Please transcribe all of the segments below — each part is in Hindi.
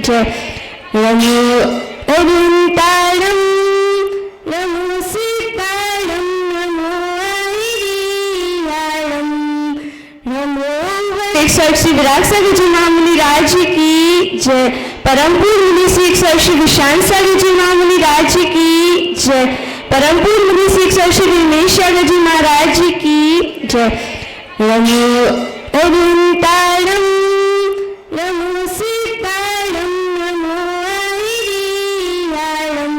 जय। नमो अरुणतारम नमो सीतारम नमो आईरियारम नमो 108 श्री विराग सागर जी महामुनि राज की जय। परम पूज्य मुनि श्री 108 श्री विशाल सागर जी महामुनि राज की जय। परम पूज्य मुनि श्री 108 श्री दिनेश सागर जी महाराज की जय। नमो अरुणतारम नमो सीतारम नमो आईरियारम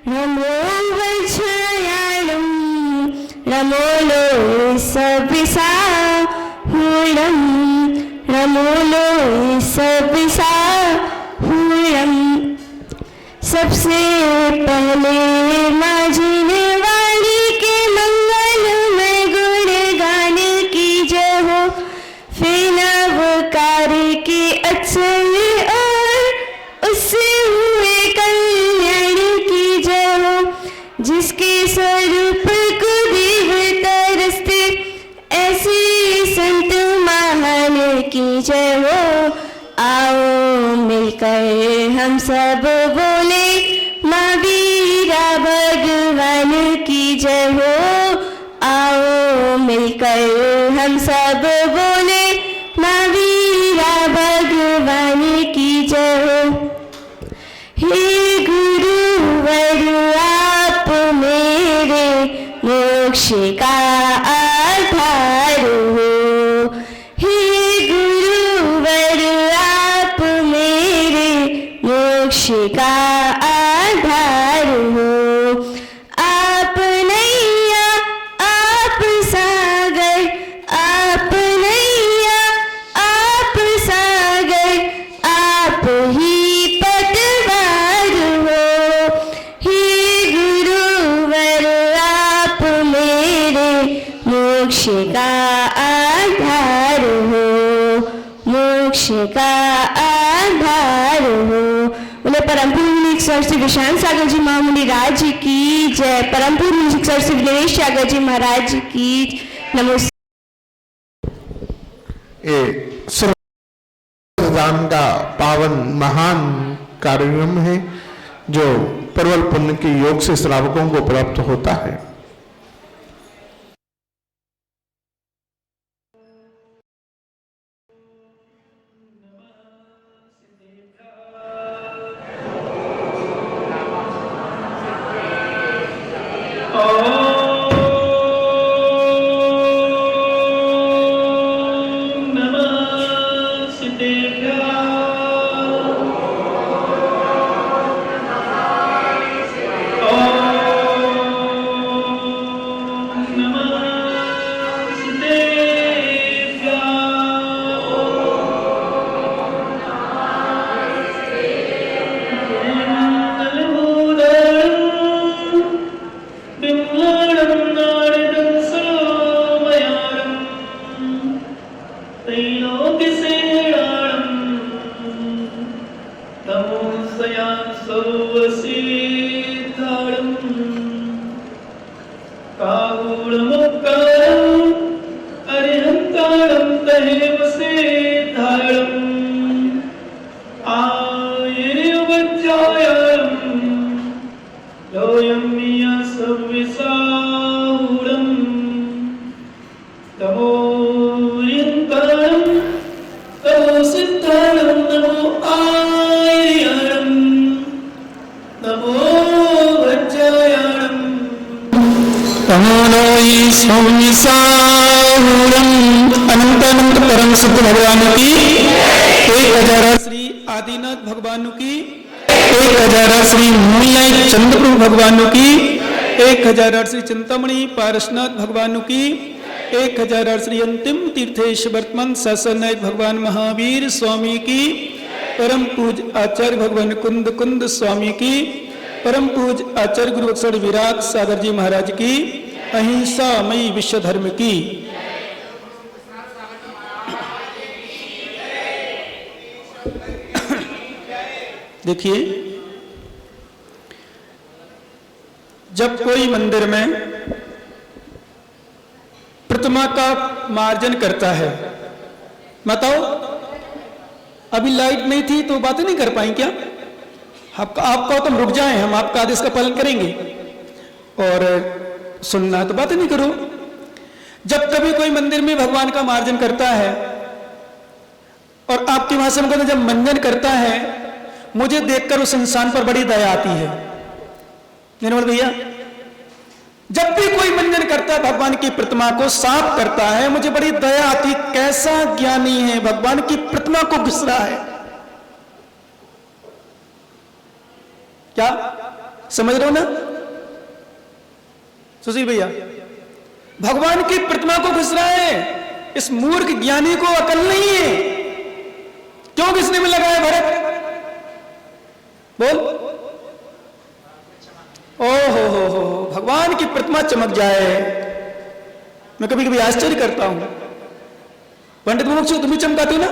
नमो वज्रयारम नमो लोहितविशाहुरम नमो लोहितविशाहुरम। सबसे पहले माँ जीने वाली के मंगल में गुणगान की जय हो। फिर नवकार के अक्षर और उससे हुए कल्याण की जय हो। जिसके स्वरूप को देव तरसते ऐसे संत महान की जय हो। आओ मिलकर हम सब बोले माँ वीरा भगवान की जय हो। आओ मिलकर हम सब बोले माँ वीरा भगवान की जय हो। हे गुरुवर आप मेरे मोक्ष का आधार हो। हे गुरुवर आप मेरे मोक्ष का आधार हो। आप नैया आप सागर आप नैया आप सागर आप ही पतवार हो। हे गुरुवर आप मेरे मोक्ष का आधार हो मोक्ष का आधार हो। बोले परम पूज्य सर श्री विशाल सागर जी महामुनि राज की जय। परम पूज्य सर श्री दिनेश सागर जी महाराज की नमस्कार। ये सर्वदान का पावन महान कार्यक्रम है जो प्रबल पुण्य के योग से श्रावकों को प्राप्त होता है। भगवान की 1000 श्री आदिनाथ भगवान की 1000 श्री मूलनाथ चंद्रप्रभु भगवान की 1000 श्री चिंतामणि पारसनाथ भगवान की 1000 श्री अंतिम तीर्थेश वर्तमान सासनाथ भगवान महावीर स्वामी की परम पूज आचार्य भगवान कुंद कुंद स्वामी की परम पूज आचार्य गुरु अक्षर विराग सागर जी महाराज की अहिंसा मई विश्व धर्म की। देखिए, जब कोई मंदिर में प्रतिमा का मार्जन करता है, बताओ अभी लाइट नहीं थी तो बातें नहीं कर पाई क्या? आपका तुम रुक जाएं, हम आपका आदेश का पालन करेंगे, और सुनना तो बातें नहीं करो। जब कभी कोई मंदिर में भगवान का मार्जन करता है और आपके वहां से जब मंजन करता है, मुझे देखकर उस इंसान पर बड़ी दया आती है। निर्मल भैया, जब भी कोई मंजन करता है, भगवान की प्रतिमा को साफ करता है, मुझे बड़ी दया आती। कैसा ज्ञानी है, भगवान की प्रतिमा को घिस रहा है। क्या समझ रहे हो ना सुशील भैया? भगवान की प्रतिमा को घिस रहा है। इस मूर्ख ज्ञानी को अकल नहीं है। क्यों घिसने में लगा है भरत? बोल। हो भगवान की प्रतिमा चमक जाए। मैं कभी कभी आश्चर्य करता हूं, पंडित मुमुक्षु तुम भी चमकाते हो ना?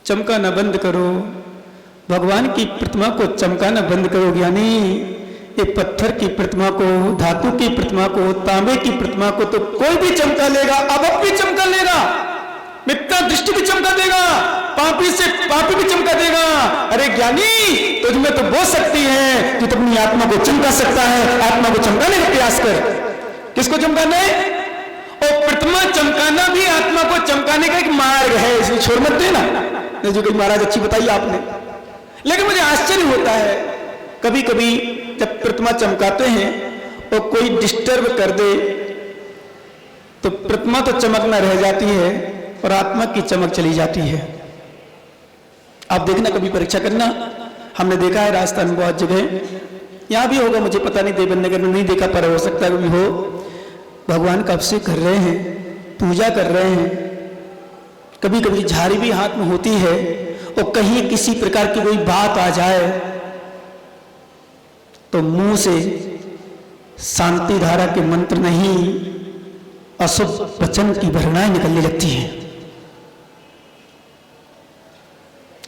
चमकाना बंद करो, भगवान की प्रतिमा को चमकाना बंद करो ज्ञानी। ये पत्थर की प्रतिमा को, धातु की प्रतिमा को, तांबे की प्रतिमा को तो कोई भी चमका लेगा, अभक्त भी चमका लेगा, मिथ्या दृष्टि भी चमका देगा, पापी से पापी भी चमका देगा। अरे ज्ञानी, तुझमें तो वो शक्ति है जो तो अपनी आत्मा को चमका सकता है। आत्मा को चमकाने का प्रयास कर। किसको चमकाना है? और प्रतिमा चमकाना भी आत्मा को चमकाने का एक मार्ग है, इसलिए छोड़ मत देना। जो कहीं महाराज अच्छी बताई आपने। लेकिन मुझे आश्चर्य होता है, कभी कभी जब प्रतिमा चमकाते हैं और कोई डिस्टर्ब कर दे तो प्रतिमा तो चमकना रह जाती है और आत्मा की चमक चली जाती है। आप देखना, कभी परीक्षा करना। हमने देखा है राजस्थान में बहुत जगह, यहां भी होगा मुझे पता नहीं, देवन नगर में नहीं देखा, पर हो सकता है कभी हो। भगवान का अभिषेक कर रहे हैं, पूजा कर रहे हैं, कभी कभी झाड़ी भी हाथ में होती है, और कहीं किसी प्रकार की कोई बात आ जाए तो मुंह से शांति धारा के मंत्र नहीं, अशुभ वचन की भरनाएं निकलने लगती हैं।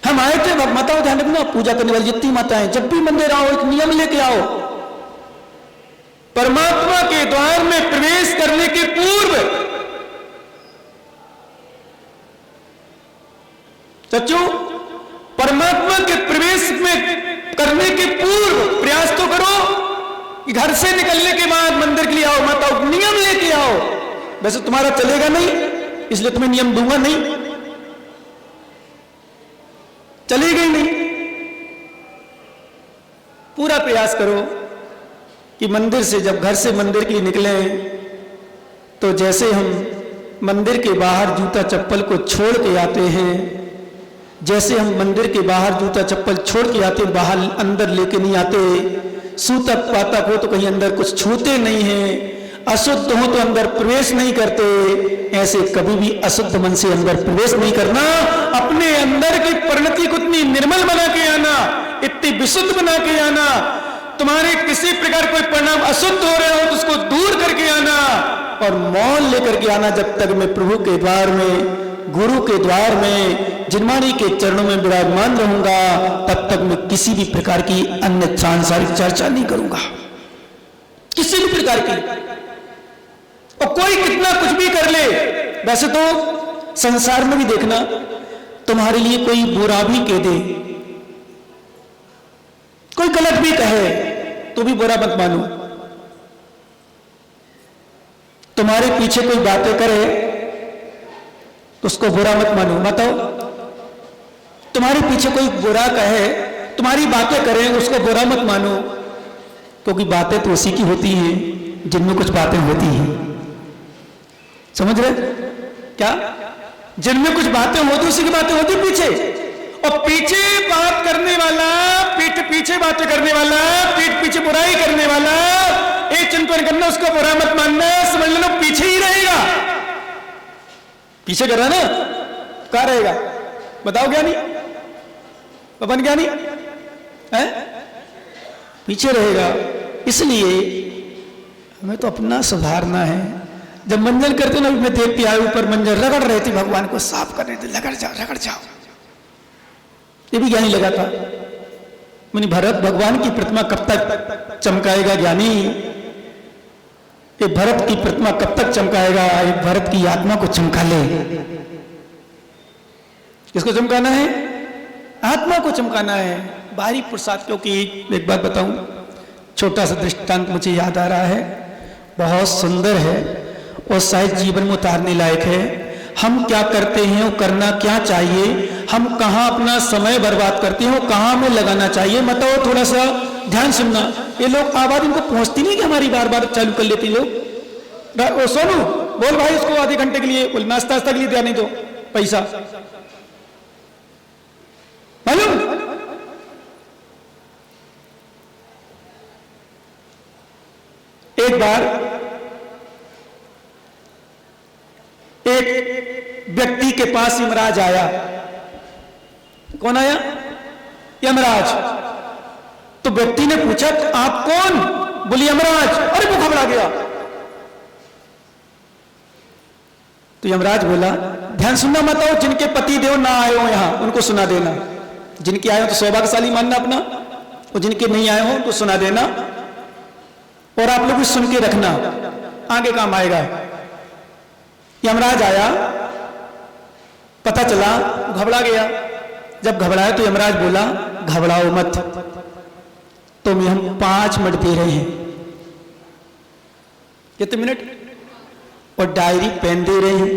हम आए थे, माताओं ध्यान रखना, पूजा करने वाली जितनी माताएं, जब भी मंदिर आओ एक नियम लेके आओ। परमात्मा के द्वार में प्रवेश करने के पूर्व, सच्चू, परमात्मा के प्रवेश में करने के पूर्व प्रयास तो करो कि घर से निकलने के बाद मंदिर के लिए आओ। माताओं नियम लेके आओ। वैसे तुम्हारा चलेगा नहीं, इसलिए तुम्हें नियम दूंगा नहीं, चलेगा ही नहीं। पूरा प्रयास करो कि मंदिर से, जब घर से मंदिर के लिए निकले तो जैसे हम मंदिर के बाहर जूता चप्पल को छोड़ के आते हैं, जैसे हम मंदिर के बाहर जूता चप्पल छोड़ के आते, बाहर अंदर लेके नहीं आते, सूतक पातक हो तो कहीं अंदर कुछ छूते नहीं है, अशुद्ध हो तो अंदर प्रवेश नहीं करते, ऐसे कभी भी अशुद्ध मन से अंदर प्रवेश नहीं करना। अपने अंदर की परिणति को इतनी निर्मल बना के आना, इतनी विशुद्ध बना के आना। तुम्हारे किसी प्रकार कोई परिणाम अशुद्ध हो रहे हो तो उसको दूर करके आना और मौन लेकर के आना। जब तक मैं प्रभु के द्वार में, गुरु के द्वार में, जिनवाणी के चरणों में विराजमान रहूंगा, तब तक मैं किसी भी प्रकार की अन्य सांसारिक चर्चा नहीं करूंगा, किसी भी प्रकार की। और कोई कितना कुछ भी कर ले, वैसे तो संसार में भी देखना, तुम्हारे लिए कोई बुरा भी कह दे, कोई गलत भी कहे तो भी बुरा मत मानो। तुम्हारे पीछे कोई बातें करे तो उसको बुरा मत मानो। बताओ, तुम्हारे पीछे कोई बुरा कहे, तुम्हारी बातें करे, उसको बुरा मत मानो, क्योंकि बातें तो उसी की होती हैं जिनमें कुछ बातें होती हैं। समझ रहे क्या? जिनमें कुछ बातें होती, उसी की बातें होती पीछे। और पीछे बात करने वाला, पीठ पीछे बातें करने वाला, पीठ पीछे बुराई करने वाला, एक चिंतन करना, उसको बुरा मत मानना, समझ लेना पीछे ही रहेगा। पीछे कर रहा ना, कहां रहेगा? बताओ ज्ञानी, अपन ज्ञानी है, पीछे रहेगा। इसलिए हमें तो अपना सुधारना है। जब मंजन करते ना, मैं देखती आए ऊपर मंजन रगड़ रहे थे, भगवान को साफ कर रहे थे, रगड़ जाओ रगड़ जाओ। ये भी ज्ञानी लगा था। मुनि भरत, भगवान की प्रतिमा कब तक चमकाएगा ज्ञानी? ये भरत की प्रतिमा कब तक चमकाएगा? ये भरत की आत्मा को चमका ले। किसको चमकाना है? आत्मा को चमकाना है, बाहरी पुरुषार्थ। क्योंकि एक बात बताऊं, छोटा सा दृष्टांत मुझे याद आ रहा है, बहुत सुंदर है और शायद जीवन में उतारने लायक है। हम क्या करते हैं और करना क्या चाहिए, हम कहाँ अपना समय बर्बाद करते हैं और कहाँ हमें लगाना चाहिए, बताओ। थोड़ा सा ध्यान सुनना। ये लोग आवाज इनको पहुंचती नहीं कि हमारी बार बार चालू कर लेते लोग। ओ सोनू, बोल भाई उसको आधे घंटे के लिए, बोल नाश्ता वास्ता के लिए दिया, नहीं तो पैसा मालूम। एक बार एक व्यक्ति के पास यमराज आया। कौन आया? यमराज। तो व्यक्ति ने पूछा, आप कौन? बोली यमराज। अरे वो घबरा गया। तो यमराज बोला, ध्यान सुनना मत आओ, जिनके पति देव ना आए हो यहां उनको सुना देना। जिनके आए हो तो सौभाग्यशाली मानना अपना, और जिनके नहीं आए हो उनको सुना देना, और आप लोग भी सुन के रखना, आगे काम आएगा। यमराज आया, पता चला, घबरा गया। जब घबराया तो यमराज बोला, घबराओ मत, तुम्हें हम 5 मिनट दे रहे हैं। कितने मिनट? और डायरी पेन दे रहे हैं।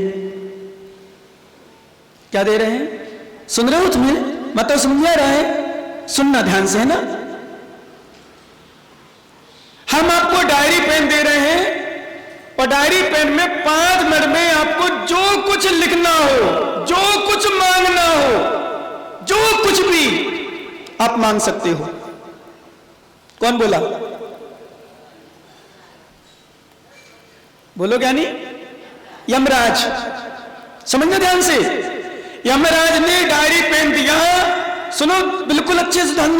क्या दे रहे हैं? सुन रहे हो तुम्हें? मतलब समझ आ रहा है? सुनना ध्यान से, है ना। हम आपको डायरी पेन दे रहे हैं, और डायरी पेन में 5 मिनट में आपको जो कुछ लिखना हो, जो कुछ मांगना हो, जो कुछ भी आप मांग सकते हो। कौन बोला? बोलो ज्ञानी। यमराज। समझना ध्यान से। यमराज ने डायरी पेन दिया। सुनो बिल्कुल अच्छे से ध्यान,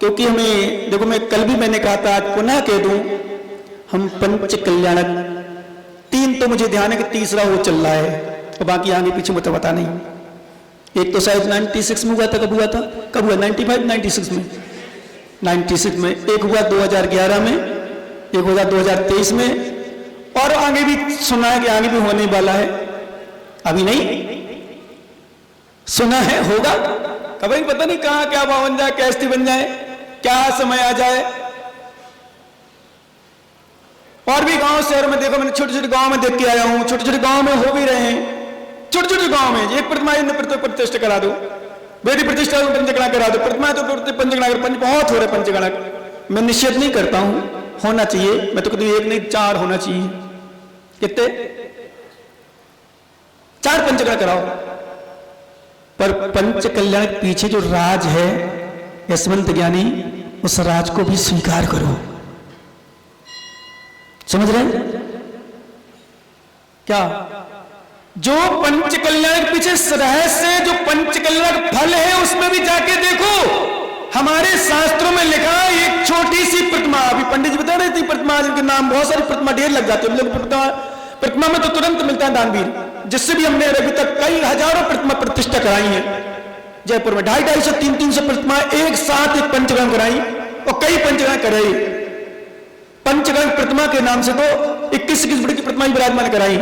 क्योंकि हमें देखो, मैं कल भी मैंने कहा था, आज पुनः कह दूं, हम पंच कल्याणक 3 तो मुझे ध्यान है कि तीसरा वो चल रहा है, और बाकी आगे पीछे मुझे पता नहीं। एक तो शायद 96 में हुआ था। कब हुआ था? कब हुआ? 95, 96 में। 96 में एक हुआ, 2011 में एक हुआ, 2023 में, और आगे भी सुना है कि आगे भी होने वाला है। अभी नहीं सुना है, होगा। कभी पता नहीं कहां क्या बन जाए, क्या स्थिति बन जाए, क्या समय आ जाए। और भी गांव शहर में देखो, मैंने छोटे छोटे गांव में देख के आया हूं, छोटे छोटे गांव में हो भी रहे हैं। छोटे छोटे गांव में एक प्रतिमा प्रतिष्ठा करा दो, वेदी प्रतिष्ठा पंचगणा करा दो, प्रतिमा तो पंचगणा बहुत हो रहे पंचगणा। मैं निषेध नहीं करता हूं, होना चाहिए। मैं तो कहती हूं 1 नहीं 4 होना चाहिए। कितने? 4 पंचगणा कराओ। पर पंच कल्याण के पीछे जो राज है यशवंत ज्ञानी, उस राज को भी स्वीकार करो। समझ रहे हैं क्या? जो पंच कल्याण के पीछे रहस्य, जो पंच कल्याण फल है, उसमें भी जाके देखो। हमारे शास्त्रों में लिखा है, एक छोटी सी प्रतिमा, अभी पंडित जी बता रहे थे, प्रतिमा जिनके नाम बहुत सारी प्रतिमा ढेर लग जाते हैं। प्रतिमा में तो तुरंत मिलता है दानवीर, जिससे भी हमने अभी तक कई हजारों प्रतिमा प्रतिष्ठा कराई है। जयपुर में 250-250 300 प्रतिमा एक साथ एक पंचगण कराई, और कई पंचगण कराई। पंचगण प्रतिमा के नाम से तो 21 बड़ी की प्रतिमा विराजमान कराई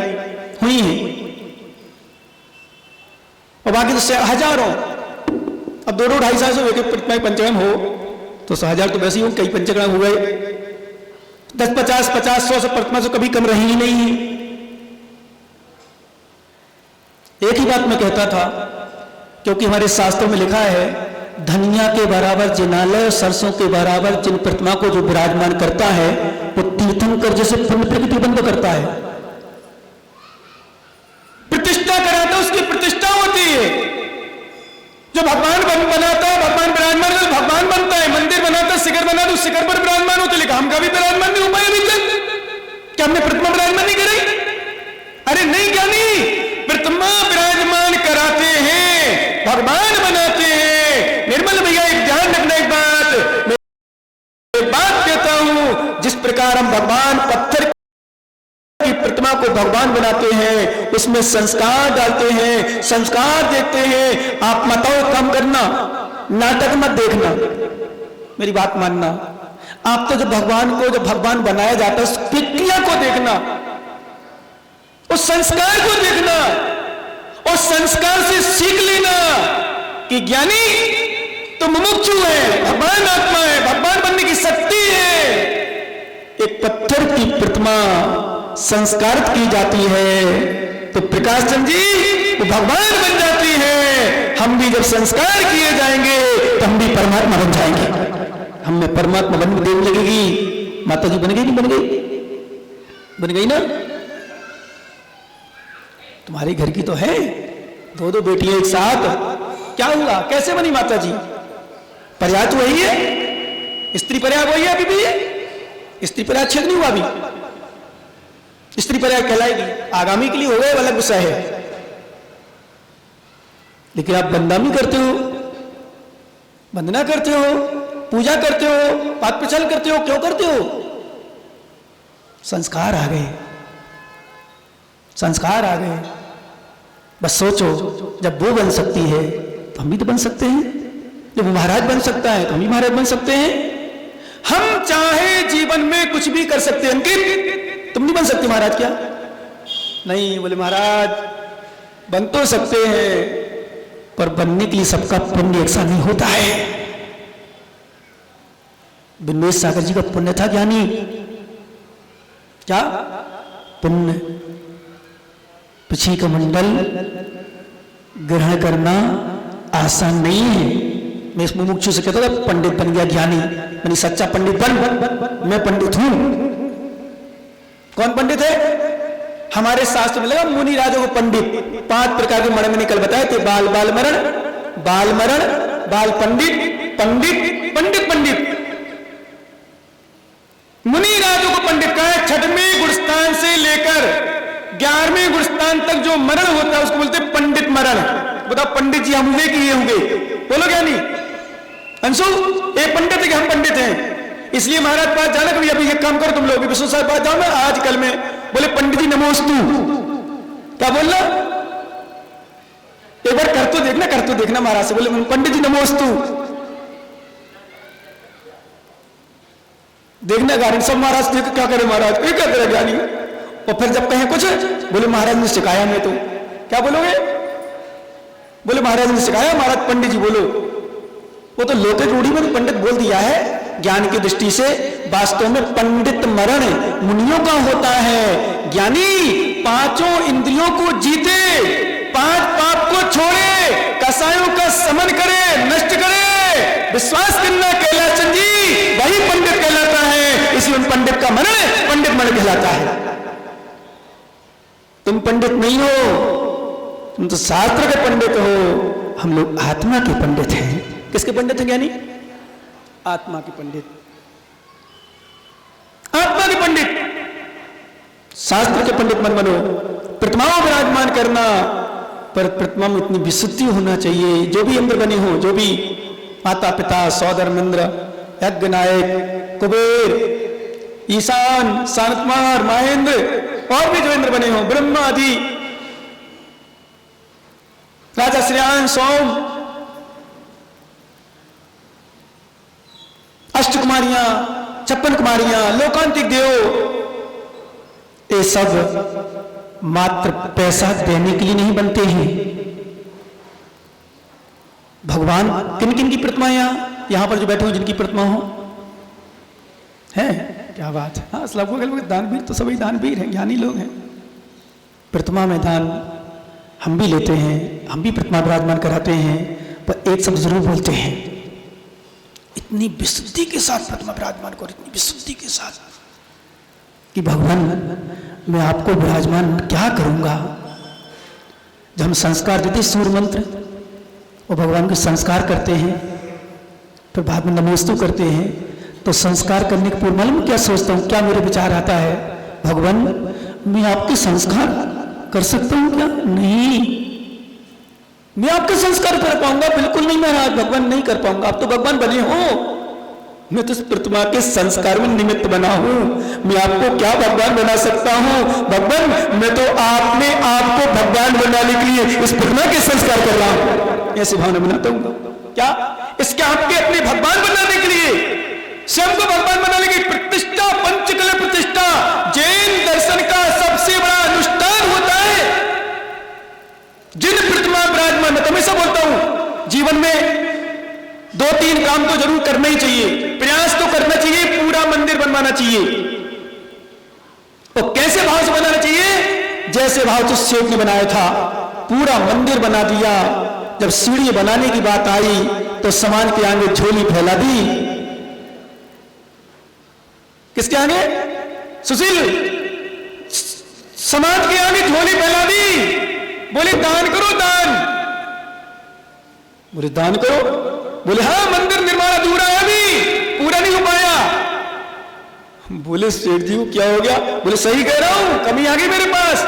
हुई है, और बाकी तो हजारों। अब 200-250 से एक प्रतिमा पंचगण हो तो 1000 तो वैसे ही हो, कई पंचगण हो गए। 10, 50, 100 से प्रतिमा से कभी कम रही ही नहीं है। एक ही बात मैं कहता था, क्योंकि हमारे शास्त्रों में लिखा है, धनिया के बराबर जिनालय, सरसों के बराबर जिन प्रतिमा को जो विराजमान करता है, वो तीर्थंकर जैसे पुण्य प्रकृति बंद करता है। प्रतिष्ठा कराता, उसकी प्रतिष्ठा होती है। जो भगवान बनाता है, भगवान विराजमान है, भगवान बनता है। मंदिर बनाता, शिखर बना तो शिखर पर विराजमान होते, लेकिन हम कभी विराजमान नहीं हो पाए अभी तक। क्या हमने प्रतिमा विराजमान नहीं कराई? अरे नहीं ज्ञानी, प्रतिमा विराजमान कराते हैं, भगवान बनाते हैं। निर्मल भैया एक ध्यान रखना, एक बात कहता हूं, जिस प्रकार हम भगवान पत्थर की प्रतिमा को भगवान बनाते हैं, उसमें संस्कार डालते हैं, संस्कार देते हैं। आप बताओ काम करना, नाटक मत देखना, मेरी बात मानना। आप तो जब भगवान को, जब भगवान बनाया जाता है, उस क्रिया को देखना, उस संस्कार को देखना, और संस्कार से सीख लेना कि ज्ञानी तो मुमुक्षु है, भगवान आत्मा है, भगवान बनने की शक्ति है। एक पत्थर की प्रतिमा संस्कारित की जाती है तो प्रकाश चंद जी वो भगवान बन जाती है। हम भी जब संस्कार किए जाएंगे तो हम भी परमात्मा बन जाएंगे, हमें परमात्मा बनने देर लगेगी। माता जी बन गई नहीं बन गई? बन गई ना? तुम्हारे घर की तो है, दो दो बेटियां एक साथ, क्या हुआ? कैसे बनी माता जी? पर्याय तो वही है, स्त्री पर्याय वही है, अभी भी है। स्त्री पर्याय छेद नहीं हुआ अभी, स्त्री पर्याय कहलाएगी। आगामी के लिए हो गए वाला गुस्सा है, लेकिन आप बंदामी करते हो, वंदना करते हो, पूजा करते हो, पाठ प्रचार करते हो, क्यों करते हो? संस्कार आ गए, संस्कार आ गए। बस सोचो, जब वो बन सकती है तो हम भी तो बन सकते हैं। जब वो महाराज बन सकता है तो हम भी महाराज बन सकते हैं। हम चाहे जीवन में कुछ भी कर सकते हैं। अंकित, तुम नहीं बन सकते महाराज क्या? नहीं, बोले महाराज बन तो सकते हैं, पर बनने के लिए सबका पुण्य एक सा नहीं होता है। विनोद सागर जी का पुण्य था ज्ञानी, क्या पुण्य? पीछे का मंडल ग्रहण करना आसान नहीं है। मैं इस मुमुक्षु से कहता था पंडित बन गया ज्ञानी, यानी सच्चा पंडित बन। मैं पंडित हूं। कौन पंडित है? हमारे शास्त्र में लगा मुनि राजों को पंडित 5 प्रकार के मरण में निकल बताए थे। बाल बाल मरण, बाल मरण, बाल पंडित, पंडित, पंडित, पंडित। मुनि राजों को पंडित कहा है। 6वें गुणस्थान से लेकर 11वें गुणस्थान तक जो मरण होता है उसको बोलते हैं पंडित मरण। बताओ पंडित जी हम हुए कि ये होंगे? बोलो क्या नहीं? अंशु, ये पंडित है कि हम पंडित हैं? इसलिए महाराज पास जाना कभी, अभी एक काम करो तुम लोग, विष्णु साहब पास जाओ ना आजकल में, बोले पंडित जी नमोस्तु। क्या बोलना? एक बार कर तो देखना महाराज से, बोले पंडित जी नमोस्तु। देखना गाड़ी सब महाराज देख क्या करे महाराज, क्या करे ज्ञानी। और फिर जब कहें कुछ, बोले महाराज ने सिखाया। मैं तो क्या बोलोगे? बोले महाराज ने सिखाया। महाराज पंडित जी बोलो। वो तो लौकिक रूढ़ी में पंडित बोल दिया है। ज्ञान की दृष्टि से वास्तव में पंडित मरण मुनियों का होता है। ज्ञानी 5 इंद्रियों को जीते, 5 पाप को छोड़े, कसायों का समन करे, नष्ट करे, विश्वास करना कैलाश जी, वही पंडित कहलाता है। इसलिए उन पंडित का मरण पंडित मरण कहलाता है। तुम पंडित नहीं हो, तुम तो शास्त्र के पंडित हो। हम लोग आत्मा के पंडित हैं। किसके पंडित हैं ज्ञानी? आत्मा के पंडित, आत्मा के पंडित। शास्त्र के पंडित मन बनो। प्रतिमाओं विराजमान करना, पर प्रतिमा में इतनी विशुद्धि होना चाहिए। जो भी इंद्र बने हो, जो भी माता पिता, सौदर मिंद्र, यज्ञ नायक, कुबेर, ईशान, शांतकुमार, महेंद्र और भी जो इंद्र बने हो, ब्रह्मा आदि, राजा श्रेयान, सोम, अष्ट कुमारियां, 56 कुमारियां, लोकांतिक देव, ये सब मात्र पैसा देने के लिए नहीं बनते हैं। भगवान किन किन की प्रतिमा यहां पर जो बैठे हो, जिनकी प्रतिमा हो है, क्या बात है। हाँ, सब दानवीर तो सभी दानवीर हैं, ज्ञानी लोग हैं। प्रतिमा में दान हम भी लेते हैं, हम भी प्रतिमा विराजमान कराते हैं, पर एक शब्द जरूर बोलते हैं, इतनी विशुद्धि के साथ प्रतिमा विराजमान करो, इतनी विशुद्धि के साथ कि भगवान मैं आपको विराजमान क्या करूंगा। जब हम संस्कार देते सूर्य मंत्र और भगवान के संस्कार करते हैं, फिर बाद में नमोस्तु करते हैं, तो संस्कार करने के पूर्व मालूम क्या सोचता हूं, क्या मेरे विचार आता है? भगवान मैं आपके संस्कार कर सकता हूं क्या? नहीं, मैं आपके संस्कार कर पाऊंगा? बिल्कुल नहीं महाराज, भगवान नहीं कर पाऊंगा। आप तो भगवान बने हो, मैं तो इस प्रतिमा के संस्कार में निमित्त बना हूं। मैं आपको क्या भगवान बना सकता हूं? भगवान मैं तो आपने आपको भगवान बनाने के लिए इस प्रतिमा के संस्कार कर रहा हूं, ऐसी भावना बनाता हूं। क्या इसके आपके अपने भगवान बनाने के लिए, स्वयं को भगवान बनाने की प्रतिष्ठा, पंचकला प्रतिष्ठा जैन दर्शन का सबसे बड़ा अनुष्ठान होता है। जिन 2-3 काम तो जरूर करना ही चाहिए, प्रयास तो करना चाहिए, पूरा मंदिर बनवाना चाहिए। और कैसे भाव से बनाना चाहिए? जैसे भाव जिस सेठ ने बनाया था, पूरा मंदिर बना दिया। जब सीढ़ी बनाने की बात आई तो समाज के आगे झोली फैला दी। किसके आगे? सुशील समाज के आगे झोली फैला दी। बोले दान करो, दान। बोले दान करो। बोले हाँ, मंदिर निर्माण अधूरा है, अभी पूरा नहीं हो पाया। बोले सेठ जी को क्या हो गया? बोले सही कह रहा हूं, कमी आ गई मेरे पास,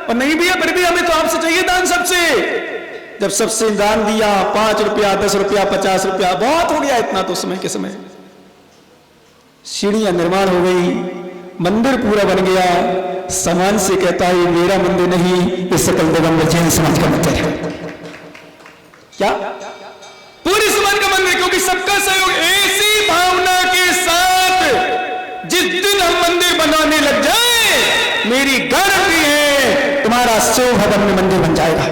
और नहीं भी है फिर भी हमें तो आपसे चाहिए दान सबसे। जब सबसे दान दिया, 5 रुपया, 10 रुपया, 50 रुपया, बहुत हो गया इतना तो समय के समय। सीढ़ियां निर्माण हो गई, मंदिर पूरा बन गया। समाज से कहता है ये मेरा मंदिर नहीं, ये सकल दिगंबर जैन समाज का मंदिर है। क्या? पूरी समाज का मंदिर, क्योंकि सबका सहयोग। ऐसी भावना के साथ जिस दिन हम मंदिर बनाने लग जाए, मेरी गारंटी है तुम्हारा शिव भवन में मंदिर बन जाएगा,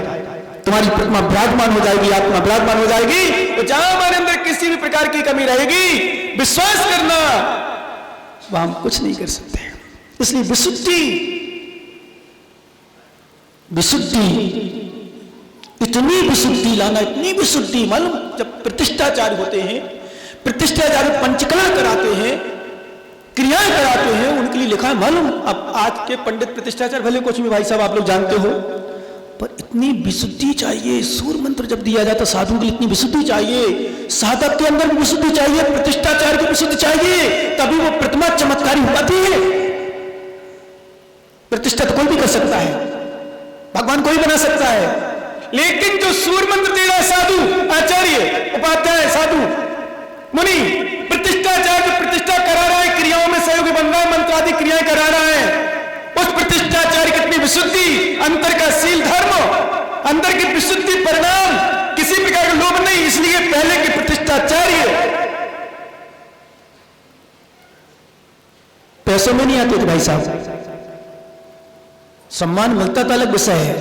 तुम्हारी प्रतिमा विराजमान हो जाएगी, आत्मा विराजमान हो जाएगी। तो जहां हमारे अंदर किसी भी प्रकार की कमी रहेगी, विश्वास करना वह हम कुछ नहीं कर सकते। इसलिए विशुद्धि, इतनी विशुद्धि लाना, इतनी विशुद्धि। मालूम, जब प्रतिष्ठाचार्य होते हैं, प्रतिष्ठाचार्य पंचकला कराते हैं, क्रियाएं कराते हैं, उनके लिए लिखा है मालूम। अब आज के पंडित प्रतिष्ठाचार्य भले कुछ भी, भाई साहब आप लोग जानते हो, पर इतनी विशुद्धि चाहिए। सूर्य मंत्र जब दिया जाता साधु के लिए इतनी विशुद्धि चाहिए, साधक के अंदर भी विशुद्धि चाहिए, प्रतिष्ठाचार्य की विशुद्धि चाहिए, तभी वो प्रतिमा चमत्कारी हो पाती है। प्रतिष्ठा तो कोई भी कर सकता है, भगवान कोई बना सकता है, लेकिन जो सूर्य मंत्र दे रहा है साधु, आचार्य, उपाध्याय, साधु, मुनि, प्रतिष्ठाचार्य प्रतिष्ठा करा रहा है, क्रियाओं में सहयोगी बन रहा है, मंत्र आदि क्रियाएं करा रहा है, उस प्रतिष्ठाचार्य की इतनी विशुद्धि, अंतर का शील धर्म, अंदर की विशुद्धि परिणाम, किसी प्रकार का लोभ नहीं। इसलिए पहले के प्रतिष्ठाचार्य पैसों में नहीं आते थे भाई साहब, सम्मान मिलता था अलग विषय है,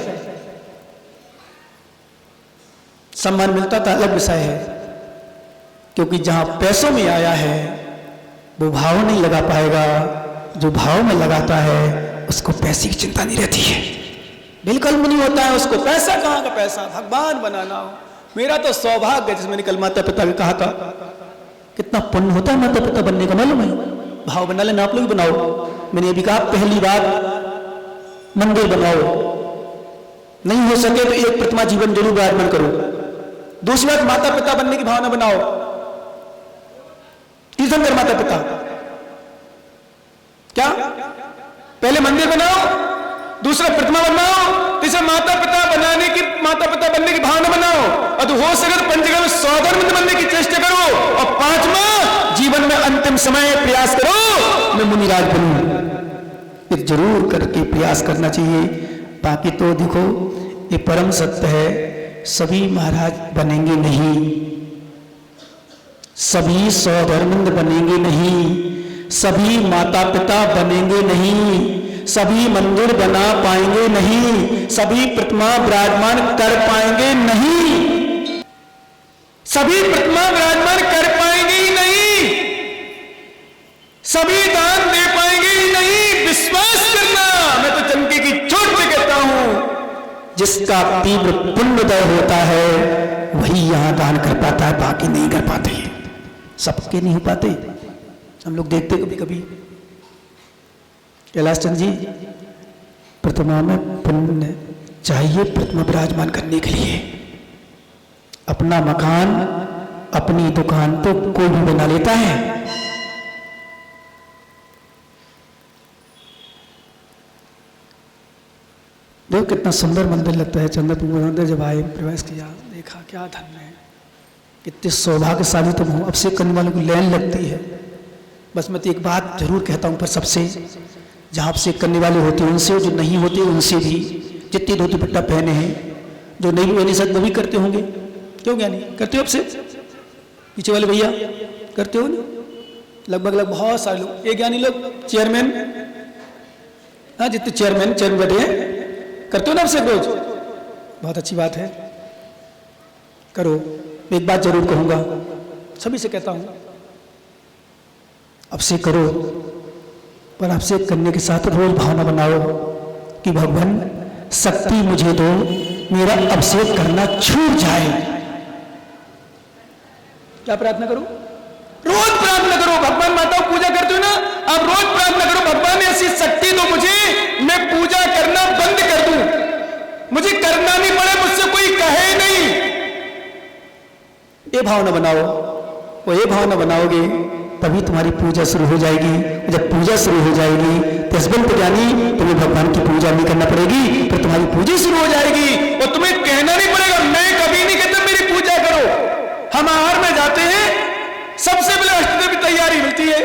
सम्मान मिलता था अलग विषय है, क्योंकि जहां पैसों में आया है वो भाव नहीं लगा पाएगा, जो भाव में लगाता है उसको पैसे की चिंता नहीं रहती है। बिल्कुल नहीं होता है उसको, पैसा कहां का पैसा, भगवान बनाना हो। मेरा तो सौभाग्य, जिसमें मैंने कल माता पिता ने कहा था, कितना पुण्य होता है माता पिता बनने का, मालूम है? भाव बना लेना, आप लोग बनाओ। मैंने अभी कहा पहली बात मंदिर बनाओ, नहीं हो सके तो एक प्रतिमा जीवन जरूर विराजमान करो। दूसरी बात, माता पिता बनने की भावना बनाओ, तीर्थंकर माता पिता। क्या? पहले मंदिर बनाओ, दूसरा प्रतिमा बनाओ, तीसरा माता पिता बनने की भावना बनाओ, और तो हो सके तो पंचगण में सौधर्म बनने की चेष्टा करो, और 5वां जीवन में अंतिम समय प्रयास करो मैं मुनिराज बनूं। ये जरूर करके प्रयास करना चाहिए। बाकी तो देखो ये परम सत्य है, सभी महाराज बनेंगे नहीं, सभी सौधर्मिंद बनेंगे नहीं, सभी माता पिता बनेंगे नहीं, सभी मंदिर बना पाएंगे नहीं, सभी प्रतिमा विराजमान कर पाएंगे नहीं, सभी प्रतिमा विराजमान कर पाएंगे ही नहीं, सभी दान दे पाएंगे ही नहीं। विश्वास करना, मैं तो चमके की चोट पे कहता हूं, जिसका तीव्र पुण्योदय होता है वही यहां दान कर पाता है, बाकी नहीं कर पाते, सबके नहीं हो पाते। हम लोग देखते कभी कभी कैलाश चंद जी, प्रतिमा में पुण्य चाहिए प्रतिमा विराजमान करने के लिए। अपना मकान, अपनी दुकान तो कोई भी बना लेता है, देखो कितना सुंदर मंदिर लगता है चंद्रपुर मंदिर। जब आए प्रवेश किया, देखा क्या धन्य है, कितने सौभाग्यशाली तुम हो। अब से करने वालों की लाइन लगती है। बस मैं तो एक बात जरूर कहता हूं, पर सबसे, जहां से करने वाले होते हैं उनसे, जो नहीं होते उनसे भी, जितने धोती पट्टा पहने हैं, जो नहीं पहने शायद वो भी करते होंगे, क्यों क्या नहीं करते हो? अब से पीछे वाले भैया करते हो ना, लगभग बहुत सारे लोग, एक ज्ञानी लोग, चेयरमैन, हाँ जितने चेयरमैन बैठे हैं, करते हो ना अब से रोज, बहुत अच्छी बात है, करो। एक बात जरूर कहूंगा, सभी से कहता हूं, अब से करो, पर आपसे करने के साथ रोज भावना बनाओ कि भगवान शक्ति मुझे दो, मेरा अभिषेक करना छूट जाए। क्या प्रार्थना करो? रोज प्रार्थना करो। भगवान माता को पूजा करते हो ना, आप रोज प्रार्थना करो, भगवान ऐसी शक्ति दो मुझे, मैं पूजा करना बंद कर दूं, मुझे करना नहीं पड़े, मुझसे कोई कहे नहीं। ये भावना बनाओ, वो ये भावना बनाओगे तभी तुम्हारी पूजा शुरू हो जाएगी। जब पूजा शुरू हो जाएगी तो हस्बैंड पे जानी तुम्हें भगवान की पूजा नहीं करना पड़ेगी, फिर तुम्हारी पूजा शुरू हो जाएगी और तुम्हें कहना नहीं पड़ेगा मैं कभी नहीं कहता मेरी पूजा करो। हम आहार में जाते हैं, सबसे पहले अष्टदेव की तैयारी मिलती है,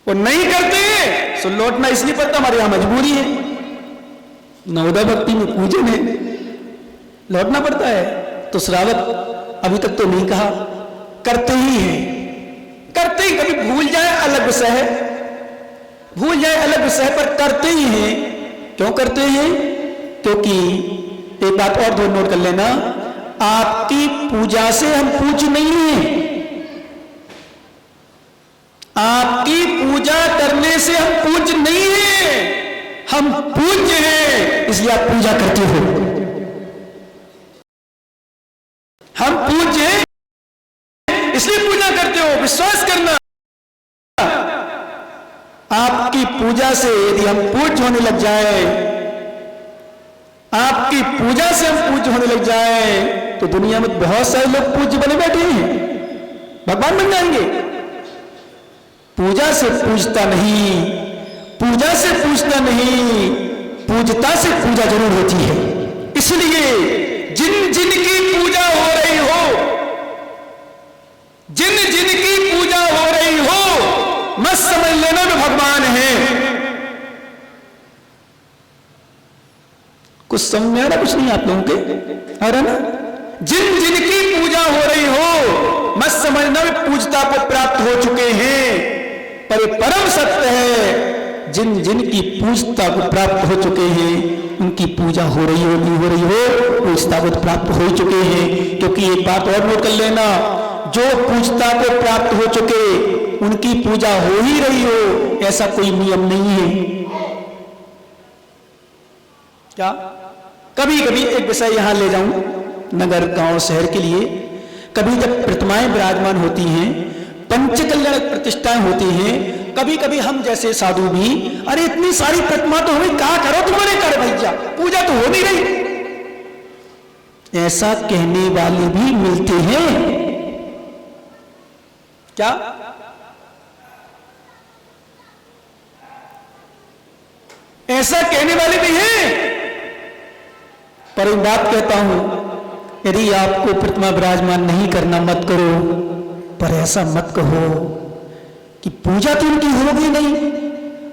वो नहीं करते हैं तो लौटना इसलिए पड़ता, हमारे यहां मजबूरी है, नवोदय भक्ति में पूजन है, लौटना पड़ता है। तो श्रावक अभी तक तो नहीं कहा, करते ही हैं, करते ही, कभी भूल जाए अलग विषय है, भूल जाए अलग विषय, पर करते ही हैं। क्यों करते हैं? क्योंकि एक बात और दो नोट कर लेना, आपकी पूजा से हम पूज्य नहीं हैं, आपकी पूजा करने से हम पूज्य नहीं हैं, हम पूज्य हैं इसलिए आप पूजा करते हो। हम पूज्य हैं इसलिए पूजा करते हो, विश्वास करना। आपकी पूजा से यदि हम पूज्य होने लग जाए, आपकी पूजा से हम पूज्य होने लग जाए तो दुनिया में बहुत सारे लोग पूज्य बने बैठे हैं, भगवान बन जाएंगे। पूजा से पूजता नहीं, पूजा से पूजता नहीं, पूजता से पूजा जरूर होती है। इसलिए जिन जिन की पूजा हो रही हो, जिन जिन की पूजा हो रही हो, मत समझ लेना में भगवान है। कुछ समझ में आ रहा? कुछ नहीं आप लोगों के आ रहा ना? जिन जिन की पूजा हो रही हो, मत समझना में पूजता को प्राप्त हो चुके हैं, पर ये परम सत्य है, जिन जिन की पूजता को प्राप्त हो चुके हैं उनकी पूजा हो रही हो नहीं हो रही हो, पूजता को प्राप्त हो चुके हैं। क्योंकि एक बात और नोट कर लेना, जो पूजता को प्राप्त हो चुके उनकी पूजा हो ही रही हो, ऐसा कोई नियम नहीं है। क्या कभी कभी एक विषय यहां ले जाऊं, नगर गांव शहर के लिए, कभी जब प्रतिमाएं विराजमान होती हैं, पंचकल्याण प्रतिष्ठाएं होती हैं, कभी कभी हम जैसे साधु भी, अरे इतनी सारी प्रतिमा तो हमें क्या करो तुम्हारे कर भैया, पूजा तो हो नहीं रही, ऐसा कहने वाले भी मिलते हैं। क्या ऐसा कहने वाले भी हैं? पर एक बात कहता हूं, यदि आपको प्रतिमा विराजमान नहीं करना मत करो, पर ऐसा मत कहो कि पूजा तो उनकी होगी नहीं।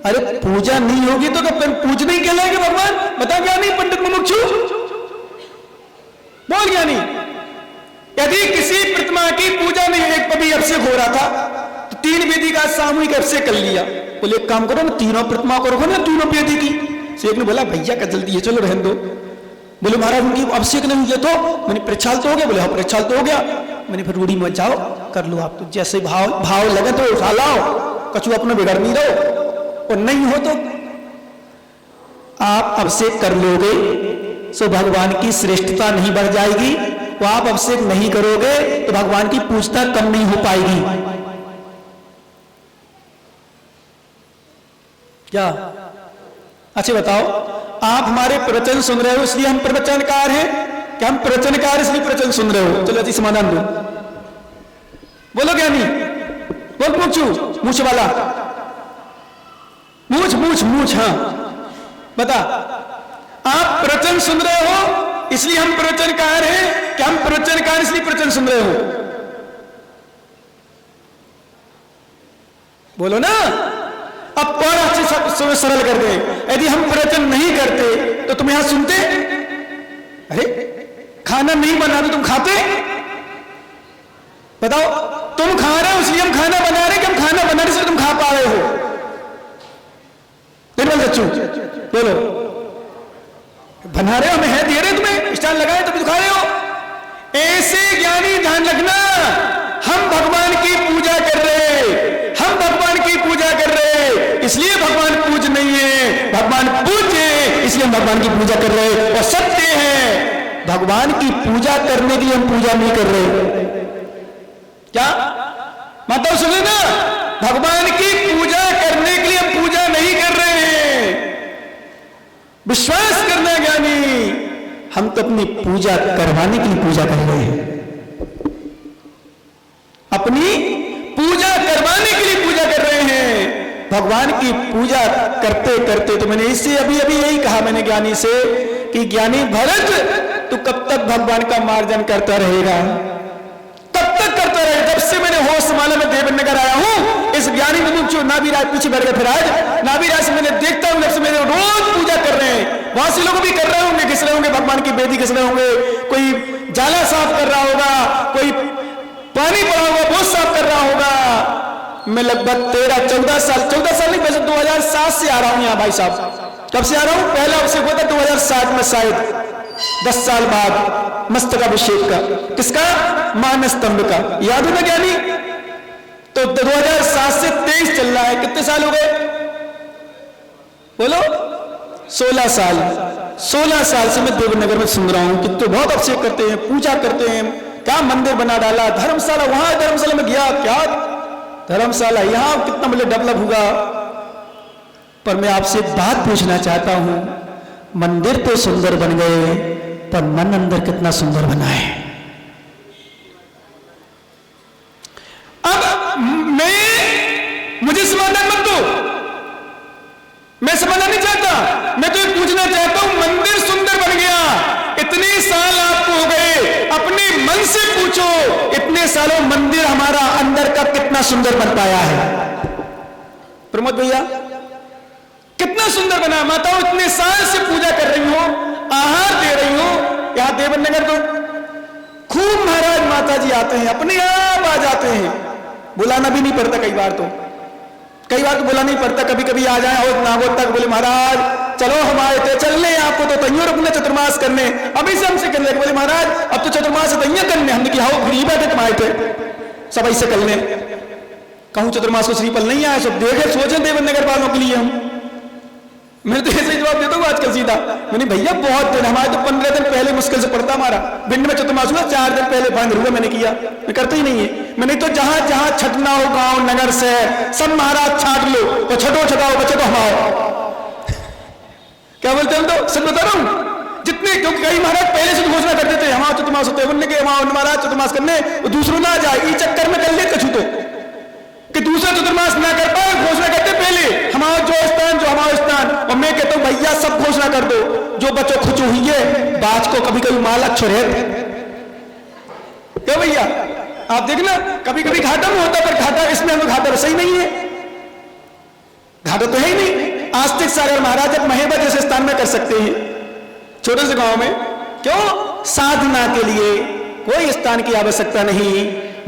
अरे पूजा नहीं होगी तो कब पूजने ही कहलाएगा भगवान? बता ज्ञानी पंडित मुमुक्षु, बोल ज्ञानी। यदि किसी प्रतिमा की पूजा नहीं, एक कभी अभिषेक हो रहा था तो 3 वेदी का सामूहिक अभिषेक कर लिया, बोले एक काम करो ना, तीनों प्रतिमा को रखो ना, तीनों वेदी की। शेख ने बोला भैया का जल्दी है, चलो रहने दो। बोले महाराज उनकी अभिषेक नहीं किया तो? मैंने प्रक्षाल तो हो गया? बोले हाँ प्रक्षाल तो हो गया। मैंने फिर रूढ़ी मत जाओ, कर लो आप तो, जैसे भाव लगे तो उठा लाओ, कछु अपना बिगड़ नहीं रहो, और नहीं हो तो आप अभिषेक कर लोगे सो भगवान की श्रेष्ठता नहीं बढ़ जाएगी, वो आप अभिषेक नहीं करोगे तो भगवान की पूजता कम नहीं हो पाएगी। क्या? अच्छा बताओ, आप हमारे प्रवचन सुन रहे हो इसलिए हम प्रवचनकार हैं क्या? हम प्रवचनकार इसलिए प्रवचन सुन रहे हो? चलो जी समाधान दो, बोलो ज्ञानी, बोल पूछू, मूछ वाला, मूछ मूछ मूछ, हाँ बता। आप प्रवचन सुन रहे हो इसलिए हम प्रवचनकार हैं क्या? हम प्रवचनकार इसलिए प्रवचन सुन रहे हो? बोलो ना। अब और अच्छे सरल कर दे, यदि हम प्रवचन नहीं करते तो तुम यहां सुनते? अरे खाना नहीं बना तो तुम खाते? बताओ, तुम खा रहे हो इसलिए हम खाना बना रहे, कि हम खाना बना रहे इसलिए तुम खा पा रहे हो? निर्मल सच्चू बोलो, बना रहे हो, हमें है दे रहे तुम्हें, स्टाइल लगाए तो खा रहे हो। ऐसे ज्ञानी ध्यान रखना, हम भगवान की पूजा कर रहे, हम भगवान की पूजा कर रहे, इसलिए भगवान पूज नहीं है, भगवान पूज्य है, इसलिए हम भगवान की पूजा कर रहे। और सत्य है, भगवान की पूजा करने के लिए हम पूजा नहीं कर रहे। क्या मतलब सुने ना, भगवान की पूजा करने के लिए हम पूजा नहीं कर रहे हैं। विश्वास करना ज्ञानी, हम तो अपनी पूजा करवाने के लिए पूजा कर रहे हैं, अपनी पूजा करवाने के लिए पूजा कर रहे हैं। भगवान की पूजा करते करते, तो मैंने इससे अभी अभी यही कहा मैंने ज्ञानी से कि ज्ञानी भरत तू कब तक भगवान का मार्जन करता रहेगा, कब तक करता रहेगा। जब से मैंने होश संभाला, मैं देवनगर आया हूं, इस ज्ञानी में जो नाभीराज पीछे बैठ गए, फिर आज नाभीराज से मैंने देखता हूं, जब से मेरे रोज पूजा कर रहे हैं, वहां से लोग भी कर रहे होंगे, घिस रहे होंगे, भगवान की बेदी घिस रहे होंगे, कोई जाला साफ कर रहा होगा, कोई पानी पड़ा होगा वो साफ कर रहा होगा। मैं लगभग 14 साल नहीं, वैसे 2007 से आ रहा हूं यहाँ भाई साहब। कब से आ रहा हूं? पहला अभिषेक हुआ था 2007 में, शायद 10 साल बाद मस्तक अभिषेक का। किसका? मानस स्तंभ का, याद है ना ज्ञानी? तो 2007 से 23 चल रहा है, कितने साल हो गए बोलो? 16 साल। 16 साल से मैं देवनगर में सुन रहा हूं कि तो बहुत अभिषेक करते हैं, पूजा करते हैं, क्या मंदिर बना डाला, धर्मशाला, वहां धर्मशाला में गया, क्या धर्मशाला, यहां कितना मतलब डेवलप हुआ। पर मैं आपसे एक बात पूछना चाहता हूं, मंदिर तो सुंदर बन गए, पर मन अंदर कितना सुंदर बना है। अब मुझे समाधान मत दो, मैं समाधान नहीं चाहता, मैं तो ये पूछना चाहता हूं, मंदिर सुंदर बन गया, इतने साल आपको हो गए, अपने मन से पूछो, इतने सालों मंदिर हमारा अंदर का कितना सुंदर बन पाया है। प्रमोद भैया, कितना सुंदर बना। माताओं इतने साल से पूजा कर रही हो, आहार दे रही हो, यहां देवनगर तो खूब महाराज माता जी आते हैं, अपने आप आ जाते हैं, बुलाना भी नहीं पड़ता, कई बार तो बुलाना नहीं पड़ता, कभी कभी आ जाए और नागोद तक बोले महाराज चलो हम आए थे, चलने आपको तो तैयार रुकने चतुर्मास करने, अभी से हमसे करने, बोले महाराज अब तो चतुर्मास तैयार करने, हमने कहा हो फ्री बैठे तुम आए थे सब ऐसे करने। कहूं चतुर्मास को श्रीफल नहीं आया, सब देखे सोचे देवनगर वालों के लिए हम। मैं तो ऐसे जवाब देता हूँ आजकल सीधा, मैंने भैया बहुत दिन, हमारे तो 15 दिन पहले मुश्किल से पड़ता हमारा, भिंड में चतुर्मास हुआ 4 दिन पहले बंद हुआ, मैंने किया, मैं करता ही नहीं है। मैंने तो जहां जहां छटना हो, गांव नगर से सब महाराज छाट लो, तो छठो छटाओ बच्चे तो हमारे क्या बोलते हैं, तो सब बता रहा हूं जितने, क्योंकि कई महाराज पहले से घोषणा करते थे हमारा चतुर्मास होते हैं, के महाराज चतुर्मास करने, दूसरों ना जाए, इस चक्कर में कर ले कछु तो कि दूसरा चतुर्मास ना कर पाए, घोषणा करते पहले हमारा जो हमारा स्थान। और मैं कहता हूं भैया सब घोषणा कर दो, जो बच्चों खुचू हुई है बाज को कभी कभी माल अच्छो रहे क्या भैया, आप देखना कभी कभी घाटा में होता, पर घाटा इसमें हम घाटा सही नहीं है, घाटा तो है ही नहीं। आस्तिक सागर महाराज अब महेबा जैसे स्थान में कर सकते हैं, छोटे से गांव में, क्यों? साधना के लिए कोई स्थान की आवश्यकता नहीं,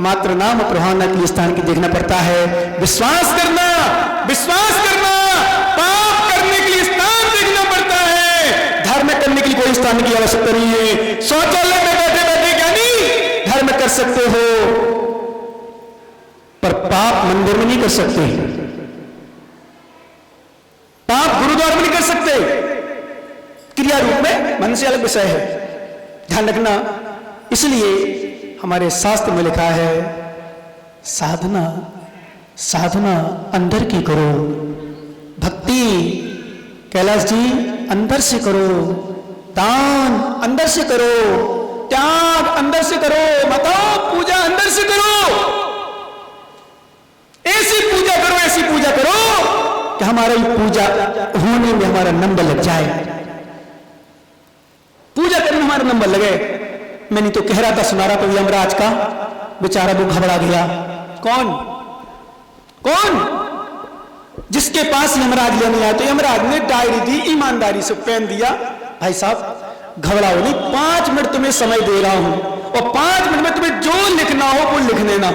मात्र नाम प्रभावना के लिए स्थान की देखना पड़ता है। विश्वास करना, पाप करने के लिए स्थान देखना पड़ता है, धर्म करने के लिए कोई स्थान की आवश्यकता नहीं है। शौचालय में बैठे बैठे ज्ञानी धर्म कर सकते हो, पर पाप मंदिर में नहीं कर सकते, पाप गुरुद्वारा में नहीं कर सकते, क्रिया रूप में मन से अलग विषय है, ध्यान रखना। इसलिए हमारे शास्त्र में लिखा है, साधना अंदर की करो, भक्ति कैलाश जी अंदर से करो, दान अंदर से करो, त्याग अंदर से करो, बताओ पूजा अंदर से करो, ऐसी पूजा करो कि हमारी पूजा होने में हमारा नंबर लग जाए, पूजा करने में हमारा नंबर लगे। मैंने तो कह रहा था, सुना रहा था यमराज का, बेचारा वो घबरा गया। कौन जिसके पास यमराज लेने आया, तो यमराज ने डायरी दी, ईमानदारी से पेन दिया, भाई साहब घबराओ नहीं, 5 मिनट तुम्हें समय दे रहा हूं, और 5 मिनट में तुम्हें जो लिखना हो वो लिख लेना।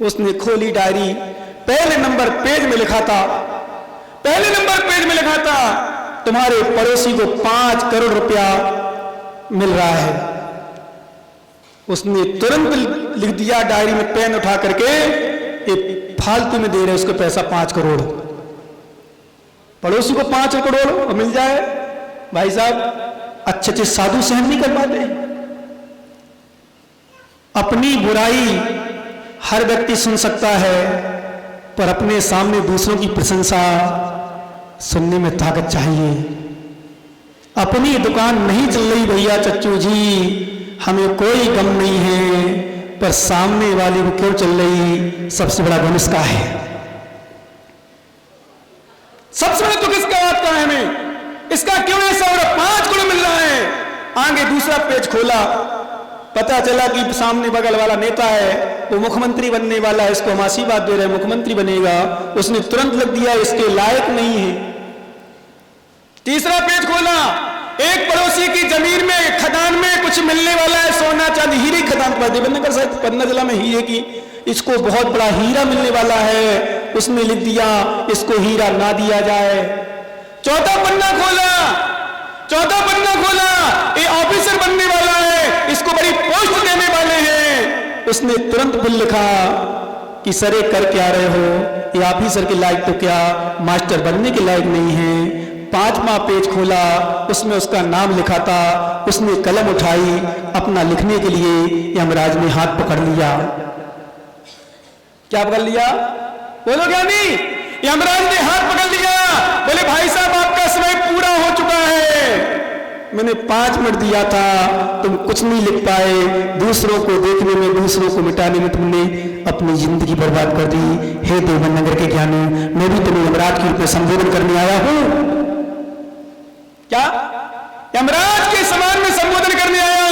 उसने खोली डायरी, पहले नंबर पेज में लिखा था, तुम्हारे पड़ोसी को 5 करोड़ रुपया मिल रहा है, उसने तुरंत लिख दिया डायरी में पेन उठा करके, ये फालतू में दे रहे उसको पैसा 5 करोड़, पड़ोसी को 5 करोड़ मिल जाए। भाई साहब अच्छे अच्छे साधु सहन नहीं कर पाते। अपनी बुराई हर व्यक्ति सुन सकता है, पर अपने सामने दूसरों की प्रशंसा सुनने में ताकत चाहिए। अपनी दुकान नहीं चल रही भैया चच्चू जी, हमें कोई गम नहीं है, पर सामने वाले को क्यों चल रही, सबसे बड़ा गम इसका है। सबसे बड़ा दुख इसका बात का है हमें, इसका क्यों ऐसा हो रहा, 5 करोड़ मिल रहा है। आगे दूसरा पेज खोला, पता चला कि सामने बगल वाला नेता है, वो मुख्यमंत्री बनने वाला है, इसको हम आशीर्वाद दे रहे हैं मुख्यमंत्री बनेगा। उसने तुरंत लग दिया इसके लायक नहीं है। तीसरा पेज खोला, एक पड़ोसी की जमीन में खदान में कुछ मिलने वाला है, सोना चांदी, हीरे की खदान पर देवनगर साइड पन्ना जिला में हीरे की, इसको बहुत बड़ा हीरा मिलने वाला है। उसने लिख दिया इसको हीरा ना दिया जाए। चौथा पन्ना खोला, ये ऑफिसर बनने वाला है, इसको बड़ी पोस्ट देने वाले हैं। उसने तुरंत बिल लिखा कि सर कर क्या रहे हो, ये ऑफिसर के लायक तो क्या, मास्टर बनने के लायक नहीं है। 5वां पेज खोला, उसमें उसका नाम लिखा था। उसने कलम उठाई अपना लिखने के लिए, यमराज ने हाथ पकड़ लिया। क्या पकड़ लिया, बोलो क्या नहीं, यमराज ने हाथ पकड़ लिया। बोले भाई साहब आपका समय पूरा हो चुका है, मैंने 5 मिनट दिया था, तुम कुछ नहीं लिख पाए। दूसरों को देखने में, दूसरों को मिटाने में तुमने अपनी जिंदगी बर्बाद कर दी। हे देवनगर के ज्ञानी, मैं भी तुम्हें यमराज के रूप में संबोधन करने आया हूं। क्या यमराज के समान में संबोधन करने आया